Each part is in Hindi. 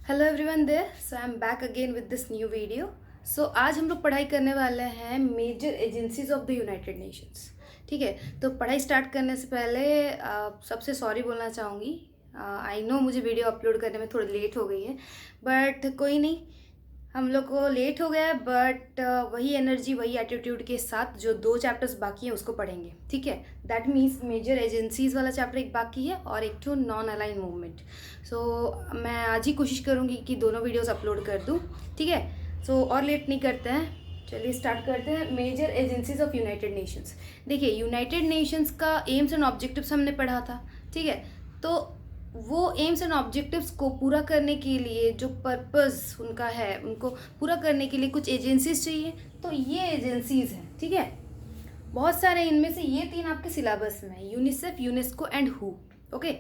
Hello everyone there so I am back again with this new video. So आज हम लोग पढ़ाई करने वाले हैं major agencies of the United Nations. ठीक है, तो पढ़ाई स्टार्ट करने से पहले सबसे सॉरी बोलना चाहूँगी। आई नो मुझे वीडियो अपलोड करने में थोड़ी लेट हो गई है, बट कोई नहीं, हम लोग को लेट हो गया, बट वही एनर्जी वही एटीट्यूड के साथ जो 2 चैप्टर्स बाकी हैं उसको पढ़ेंगे। ठीक है, दैट मीन्स मेजर एजेंसीज वाला चैप्टर एक बाकी है और एक ठो नॉन अलाइन मूवमेंट। सो मैं आज ही कोशिश करूँगी कि दोनों वीडियोस अपलोड कर दूँ। ठीक है, सो और लेट नहीं करते हैं, चलिए स्टार्ट करते हैं। Major agencies of United Nations. देखिए, यूनाइटेड नेशंस का एम्स एंड ऑब्जेक्टिव्स हमने पढ़ा था। ठीक है, तो वो एम्स एंड ऑब्जेक्टिव्स को पूरा करने के लिए जो पर्पस उनका है, उनको पूरा करने के लिए कुछ एजेंसीज चाहिए। तो ये एजेंसीज हैं। ठीक है, बहुत सारे, इनमें से ये 3 आपके सिलेबस में है, UNICEF, UNESCO and who. Okay,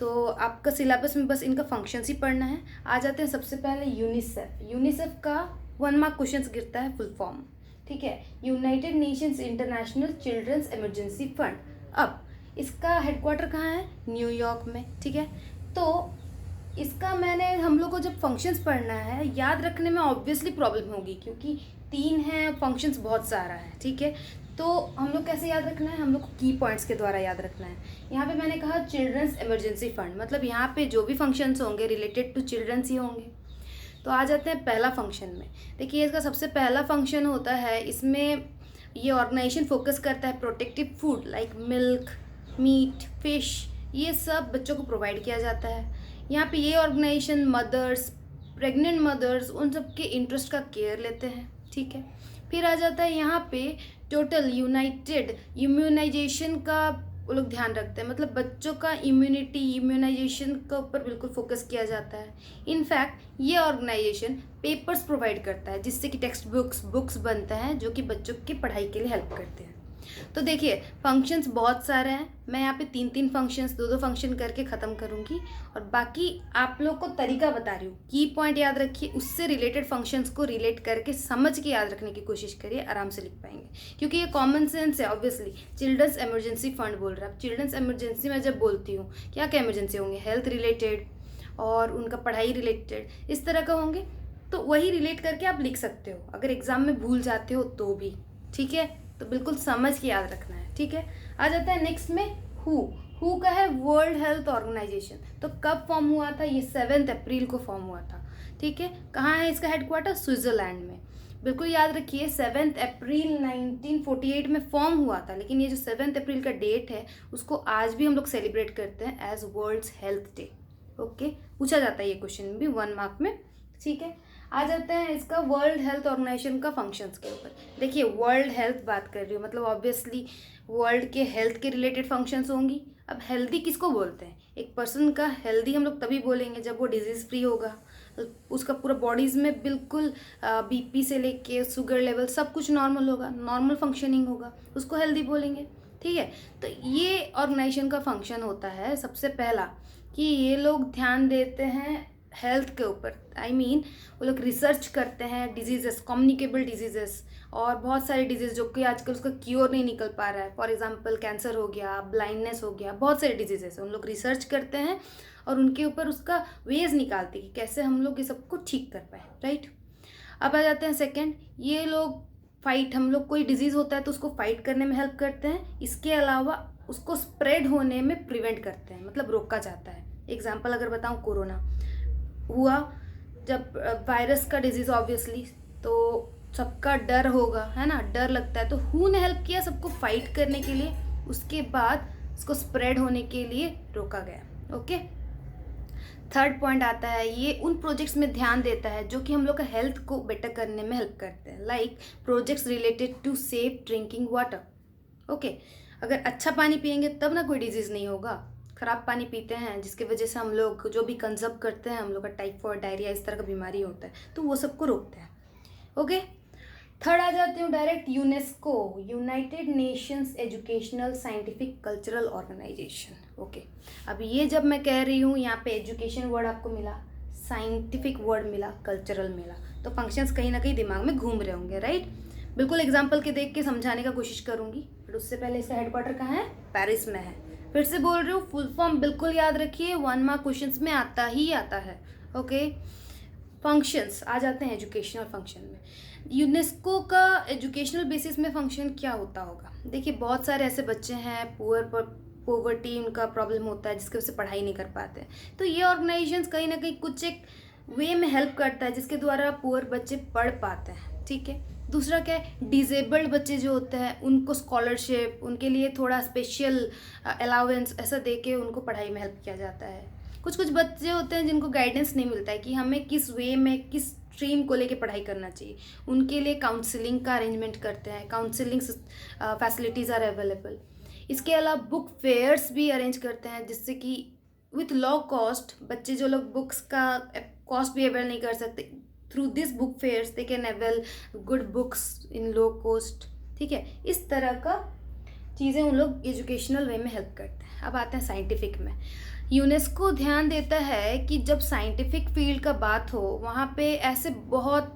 तो आपका सिलेबस में बस इनका फंक्शंस ही पढ़ना है। आ जाते हैं सबसे पहले यूनिसेफ। यूनिसेफ का 1 मार्क क्वेश्चन गिरता है, फुल फॉर्म। ठीक है, United Nations International Children's Emergency Fund. अब इसका हेडक्वार्टर कहाँ है? न्यूयॉर्क में। ठीक है, तो इसका हम लोग को जब फंक्शंस पढ़ना है, याद रखने में ऑब्वियसली प्रॉब्लम होगी क्योंकि 3 हैं, फंक्शंस बहुत सारा है। ठीक है, तो हम लोग कैसे याद रखना है? हम लोग को की पॉइंट्स के द्वारा याद रखना है। यहाँ पे मैंने कहा चिल्ड्रंस इमरजेंसी फंड, मतलब यहाँ पे जो भी फंक्शंस होंगे रिलेटेड टू चिल्ड्रंस ही होंगे। तो आ जाते हैं पहला फंक्शन में। देखिए, इसका सबसे पहला फंक्शन होता है, इसमें ये ऑर्गेनाइजेशन फोकस करता है protective food like milk, meat, fish, ये सब बच्चों को प्रोवाइड किया जाता है। यहाँ पे ये ऑर्गेनाइजेशन मदर्स, प्रेग्नेंट मदर्स, उन सब के इंटरेस्ट का केयर लेते हैं। ठीक है, फिर आ जाता है यहाँ पे टोटल यूनाइटेड इम्यूनाइजेशन का वो लोग ध्यान रखते हैं, मतलब बच्चों का इम्यूनाइजेशन के ऊपर बिल्कुल फोकस किया जाता है। इनफैक्ट ये ऑर्गेनाइजेशन पेपर्स प्रोवाइड करता है जिससे कि टेक्स्ट बुक्स बनते हैं जो कि बच्चों की पढ़ाई के लिए हेल्प करते हैं। तो देखिए, फंक्शंस बहुत सारे हैं, मैं यहाँ पे 3 फंक्शंस, 2 फंक्शन करके ख़त्म करूँगी और बाकी आप लोग को तरीका बता रही हूँ। की पॉइंट याद रखिए, उससे रिलेटेड फंक्शंस को रिलेट करके समझ के याद रखने की कोशिश करिए, आराम से लिख पाएंगे क्योंकि ये कॉमन सेंस है। ऑब्वियसली चिल्ड्रंस इमरजेंसी फंड बोल रहा है, चिल्ड्रंस इमरजेंसी में जब बोलती हूँ क्या क्या इमरजेंसी होंगे, हेल्थ रिलेटेड और उनका पढ़ाई रिलेटेड, इस तरह का होंगे, तो वही रिलेट करके आप लिख सकते हो अगर एग्ज़ाम में भूल जाते हो तो भी। ठीक है, तो बिल्कुल समझ के याद रखना है। ठीक है, आ जाता है नेक्स्ट में हु का है वर्ल्ड हेल्थ ऑर्गेनाइजेशन। तो कब फॉर्म हुआ था? ये 7 अप्रैल को फॉर्म हुआ था। ठीक है, कहाँ है इसका हेडक्वार्टर? स्विट्जरलैंड में। बिल्कुल याद रखिए, 7 अप्रैल 1948 में फॉर्म हुआ था, लेकिन ये जो 7 अप्रैल का डेट है उसको आज भी हम लोग सेलिब्रेट करते हैं as world's health day. Okay, पूछा जाता है ये क्वेश्चन भी 1 मार्क में। ठीक है, आ जाते हैं इसका वर्ल्ड हेल्थ ऑर्गेनाइजेशन का फंक्शंस के ऊपर। देखिए, वर्ल्ड हेल्थ बात कर रही हूँ, मतलब ऑब्वियसली वर्ल्ड के हेल्थ के रिलेटेड फंक्शंस होंगी। अब हेल्दी किसको बोलते हैं? एक पर्सन का हेल्दी हम लोग तभी बोलेंगे जब वो डिजीज़ फ्री होगा, उसका पूरा बॉडीज़ में बिल्कुल बीपी से लेके शुगर लेवल सब कुछ नॉर्मल होगा, नॉर्मल फंक्शनिंग होगा, उसको हेल्दी बोलेंगे। ठीक है, तो ये ऑर्गेनाइजेशन का फंक्शन होता है सबसे पहला कि ये लोग ध्यान देते हैं हेल्थ के ऊपर। आई मीन वो लोग रिसर्च करते हैं डिजीजेस, कम्युनिकेबल डिजीजेस और बहुत सारे डिजीज़ जो कि आजकल उसका क्योर नहीं निकल पा रहा है। फॉर एग्जांपल कैंसर हो गया, ब्लाइंडनेस हो गया, बहुत सारे डिजीजेस उन लोग रिसर्च करते हैं और उनके ऊपर उसका वेज निकालते हैं कि कैसे हम लोग ये सबको ठीक कर पाए। राइट, अब आ जाते हैं सेकेंड, ये लोग फाइट, हम लोग कोई डिजीज़ होता है तो उसको फाइट करने में हेल्प करते हैं, इसके अलावा उसको स्प्रेड होने में प्रिवेंट करते हैं, मतलब रोका जाता है। एग्जाम्पल अगर बताऊँ, कोरोना हुआ जब वायरस का डिजीज़, ऑब्वियसली तो सबका डर होगा, है ना, डर लगता है, तो हु ने हेल्प किया सबको फाइट करने के लिए, उसके बाद उसको स्प्रेड होने के लिए रोका गया। ओके, थर्ड पॉइंट आता है, ये उन प्रोजेक्ट्स में ध्यान देता है जो कि हम लोग का हेल्थ को बेटर करने में हेल्प करते हैं, like projects related to safe drinking water. Okay, अगर अच्छा पानी पियेंगे तब ना कोई डिजीज़ नहीं होगा। ख़राब पानी पीते हैं जिसकी वजह से हम लोग जो भी कंजर्व करते हैं, हम लोग का टाइफॉइड, डायरिया, इस तरह का बीमारी होता है, तो वो सबको रोकते हैं। ओके, थर्ड आ जाती हूँ direct, UNESCO, United Nations Educational Scientific Cultural Organisation. Okay, अब ये जब मैं कह रही हूँ, यहाँ पे एजुकेशन वर्ड आपको मिला, साइंटिफिक वर्ड मिला, कल्चरल मिला, तो फंक्शंस कहीं ना कहीं दिमाग में घूम रहे होंगे। राइट, बिल्कुल एग्जाम्पल के देख के समझाने का कोशिश करूँगी, बट उससे पहले इसका हेडक्वार्टर कहाँ है? पेरिस में है। फिर से बोल रही हूँ, फुल फॉर्म बिल्कुल याद रखिए, 1 मार्क क्वेश्चंस में आता ही आता है। ओके। फंक्शंस आ जाते हैं एजुकेशनल फंक्शन में। यूनेस्को का एजुकेशनल बेसिस में फंक्शन क्या होता होगा? देखिए, बहुत सारे ऐसे बच्चे हैं पोवर्टी उनका प्रॉब्लम होता है जिसकी वजह से पढ़ाई नहीं कर पाते हैं। तो ये ऑर्गेनाइजेशंस कहीं ना कहीं कुछ एक वे में हेल्प करता है जिसके द्वारा पुअर बच्चे पढ़ पाते हैं। ठीक है। दूसरा क्या है, डिजेबल्ड बच्चे जो होते हैं उनको स्कॉलरशिप, उनके लिए थोड़ा स्पेशल अलाउंस ऐसा दे के उनको पढ़ाई में हेल्प किया जाता है। कुछ कुछ बच्चे होते हैं जिनको गाइडेंस नहीं मिलता है कि हमें किस वे में किस स्ट्रीम को लेके पढ़ाई करना चाहिए, उनके लिए काउंसलिंग का अरेंजमेंट करते हैं। Counselling facilities are available. इसके अलावा बुक फेयर्स भी अरेंज करते हैं जिससे कि विथ लो कॉस्ट बच्चे जो लोग बुक्स का कॉस्ट भी अवेल नहीं कर सकते, through this book fairs they can avail good books in low cost. ठीक है, इस तरह का चीज़ें उन लोग एजुकेशनल वे में हेल्प करते हैं। अब आते हैं साइंटिफिक में। यूनेस्को ध्यान देता है कि जब साइंटिफिक फील्ड का बात हो वहाँ पे ऐसे बहुत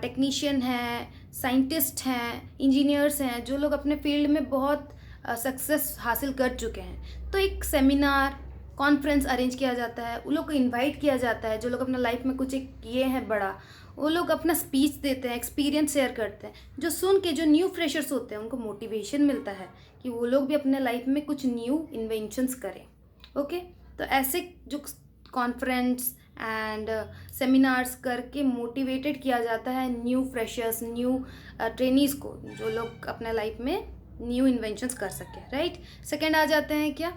टेक्नीशियन हैं, साइंटिस्ट हैं, इंजीनियर्स हैं जो लोग अपने फील्ड में बहुत सक्सेस हासिल कर चुके हैं। तो एक सेमिनार कॉन्फ्रेंस अरेंज किया जाता है, उन लोग को इनवाइट किया जाता है जो लोग अपना लाइफ में कुछ एक किए हैं बड़ा, वो लोग अपना स्पीच देते हैं, एक्सपीरियंस शेयर करते हैं, जो सुन के जो न्यू फ्रेशर्स होते हैं उनको मोटिवेशन मिलता है कि वो लोग भी अपने लाइफ में कुछ न्यू इन्वेंशंस करें। ओके, तो ऐसे जो कॉन्फ्रेंस एंड सेमिनार्स करके मोटिवेटेड किया जाता है न्यू फ्रेशर्स, न्यू ट्रेनीज़ को, जो लोग अपने लाइफ में न्यू इन्वेंशंस कर सकें। राइट। सेकेंड आ जाते हैं क्या,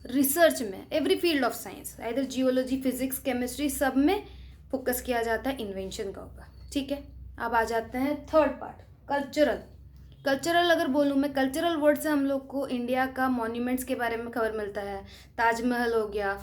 रिसर्च में। Every field of science, either geology, physics, chemistry, सब में फोकस किया जाता है इन्वेंशन का ऊपर। ठीक है। अब आ जाते हैं थर्ड पार्ट, कल्चरल। कल्चरल अगर बोलूँ मैं, कल्चरल वर्ड से हम लोग को इंडिया का मॉन्यूमेंट्स के बारे में खबर मिलता है, ताजमहल हो गया,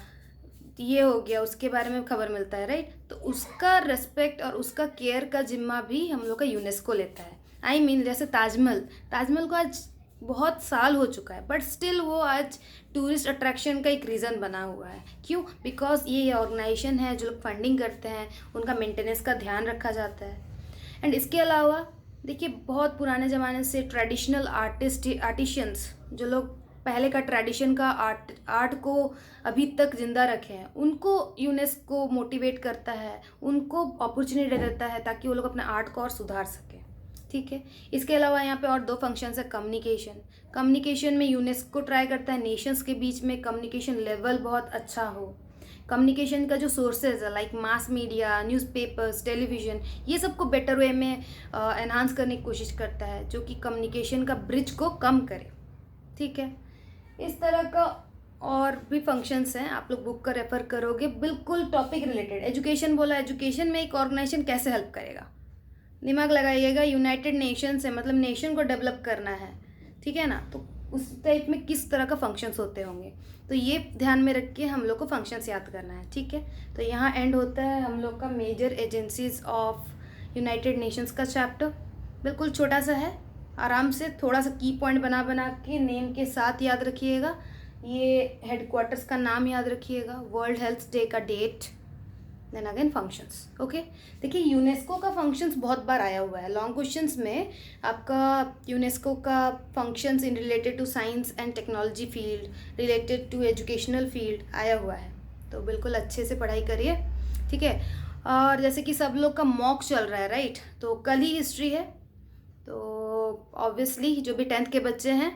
ये हो गया, उसके बारे में खबर मिलता है। राइट। तो उसका रेस्पेक्ट और उसका केयर का जिम्मा भी हम लोग का यूनेस्को लेता है। आई मीन जैसे ताजमहल को आज बहुत साल हो चुका है बट स्टिल वो आज टूरिस्ट अट्रैक्शन का एक रीज़न बना हुआ है। क्यों? बिकॉज ये ऑर्गेनाइजेशन है जो लोग फंडिंग करते हैं, उनका मेंटेनेंस का ध्यान रखा जाता है। एंड इसके अलावा देखिए, बहुत पुराने ज़माने से ट्रेडिशनल आर्टिशियंस जो लोग पहले का ट्रेडिशन का आर्ट को अभी तक जिंदा रखे हैं, उनको यूनेस्को मोटिवेट करता है, उनको अपॉर्चुनिटी देता है ताकि वो लोग अपने आर्ट को और सुधार सकें। ठीक है। इसके अलावा यहाँ पे और दो फंक्शंस है। कम्युनिकेशन में यूनेस्को ट्राई करता है नेशंस के बीच में कम्युनिकेशन लेवल बहुत अच्छा हो। कम्युनिकेशन का जो सोर्सेज है like mass media, newspapers, television, ये सबको बेटर वे में एनहांस करने की कोशिश करता है जो कि कम्युनिकेशन का ब्रिज को कम करे। ठीक है। इस तरह का और भी फंक्शंस हैं, आप लोग बुक का रेफर करोगे। बिल्कुल टॉपिक रिलेटेड। एजुकेशन बोला, एजुकेशन में एक ऑर्गेनाइजेशन कैसे हेल्प करेगा, दिमाग लगाइएगा। यूनाइटेड नेशंस है, मतलब नेशन को डेवलप करना है। ठीक है ना, तो उस टाइप में किस तरह का फंक्शंस होते होंगे, तो ये ध्यान में रख के हम लोग को फंक्शंस याद करना है। ठीक है। तो यहाँ एंड होता है हम लोग का major agencies of United Nations का चैप्टर। बिल्कुल छोटा सा है, आराम से थोड़ा सा की पॉइंट बना बना के नेम के साथ याद रखिएगा। ये हेडक्वार्टर्स का नाम याद रखिएगा, वर्ल्ड हेल्थ डे का date, then again functions. Okay. देखिए, यूनेस्को का फंक्शंस बहुत बार आया हुआ है लॉन्ग क्वेश्चंस में। आपका यूनेस्को का functions in related to science and technology field, related to educational field आया हुआ है, तो बिल्कुल अच्छे से पढ़ाई करिए। ठीक है। और जैसे कि सब लोग का मॉक चल रहा है, राइट, तो कल ही हिस्ट्री है, तो ऑब्वियसली जो भी 10th के बच्चे हैं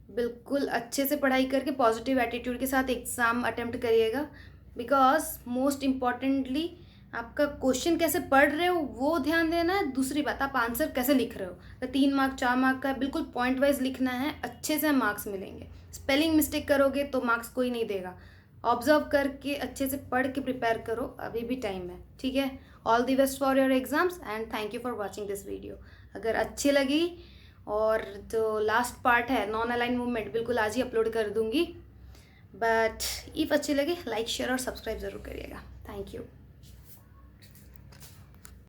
बिल्कुल अच्छे से पढ़ाई करके पॉजिटिव एटीट्यूड के साथ एग्ज़ाम अटेम्प्ट करिएगा। बिकॉज मोस्ट इम्पॉर्टेंटली आपका क्वेश्चन कैसे पढ़ रहे हो वो ध्यान देना है। दूसरी बात, आप आंसर कैसे लिख रहे हो। अगर 3 मार्क 4 मार्क का बिल्कुल पॉइंट वाइज लिखना है, अच्छे से मार्क्स मिलेंगे। स्पेलिंग मिस्टेक करोगे तो मार्क्स कोई नहीं देगा। ऑब्जर्व करके अच्छे से पढ़ के प्रिपेयर करो, अभी भी टाइम है। ठीक है। All the best for your exams and thank you for watching this video. अगर अच्छी लगी, और जो लास्ट पार्ट है नॉन अलाइन मूवमेंट, बिल्कुल आज ही अपलोड कर दूंगी, बट इफ़ अच्छी लगे लाइक शेयर और सब्सक्राइब ज़रूर करिएगा। Thank you.